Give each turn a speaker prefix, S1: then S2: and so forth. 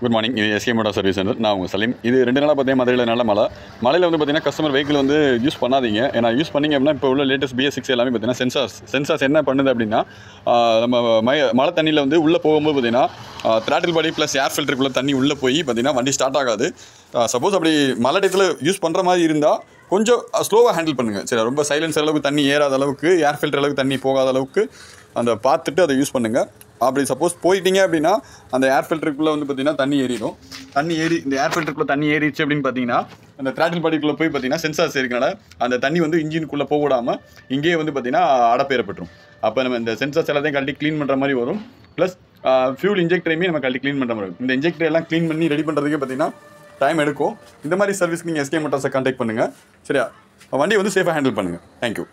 S1: Good morning. இது SK motor service centre. நான் உங்கள் சலீம். இது 2 நாளாக பார்த்தீங்கன்னா மதுரையில் நல்ல மழையில் வந்து பார்த்தீங்கன்னா கஸ்டமர் வெஹிக்கிள் வந்து யூஸ் பண்ணாதீங்க. ஏன்னா யூஸ் பண்ணிங்க அப்படின்னா இப்போ உள்ள லேட்டஸ்ட் BS6 எல்லாமே பார்த்தீங்கன்னா சென்சார்ஸ் என்ன பண்ணுது அப்படின்னா நம்ம மழை தண்ணியில் வந்து உள்ளே போகும்போது பார்த்தீங்கன்னா த்ராட்டில் பாடி ப்ளஸ் ஏர் ஃபில்டருக்குள்ளே தண்ணி உள்ளே போய் பார்த்தீங்கன்னா வண்டி ஸ்டார்ட் ஆகாது. சப்போஸ் அப்படி மழை டயத்தில் யூஸ் பண்ணுற மாதிரி இருந்தால் கொஞ்சம் ஸ்லோவாக ஹேண்டில் பண்ணுங்கள். சரி, ரொம்ப சைலன்ஸ் அளவுக்கு தண்ணி ஏறாத அளவுக்கு, ஏர் ஃபில்டர் அளவுக்கு தண்ணி போகாத அளவுக்கு அந்த பார்த்துட்டு அதை யூஸ் பண்ணுங்கள். அப்படி சப்போஸ் போயிட்டீங்க அப்படின்னா அந்த ஏர் ஃபில்டருக்குள்ளே வந்து பார்த்தீங்கன்னா தண்ணி ஏறிடும். இந்த ஏர் ஃபில்டருக்குள்ளே தண்ணி ஏறிச்சு அப்படின்னு பார்த்தீங்கன்னா அந்த த்ராட்டில் பாடிக்குள்ளே போய் பார்த்தீங்கன்னா சென்சார்ஸ் இருக்கனால அந்த தண்ணி வந்து இன்ஜினுக்குள்ளே போக விடாமல் இங்கேயே வந்து பார்த்தீங்கன்னா அடப்பேறப்பட்டுரும். அப்போ நம்ம இந்த சென்சார்ஸ் எல்லாத்தையும் கழட்டி க்ளீன் பண்ணுற மாதிரி வரும். ப்ளஸ் ஃபியூல் இன்ஜெக்டரையுமே நம்ம கழட்டி க்ளீன் பண்ணுற மாதிரி வரும். இந்த இன்ஜெக்டர் எல்லாம் க்ளீன் பண்ணி ரெடி பண்ணுறதுக்கே பார்த்தீங்கன்னா டைம் எடுக்கும். இந்த மாதிரி சர்வீஸ்க்கு நீங்கள் எஸ்கே மோட்டார்ஸை கான்டாக்ட் பண்ணுங்கள். சரியா, வண்டியை வந்து சேஃபாக ஹேண்டில் பண்ணுங்கள். தேங்க்யூ.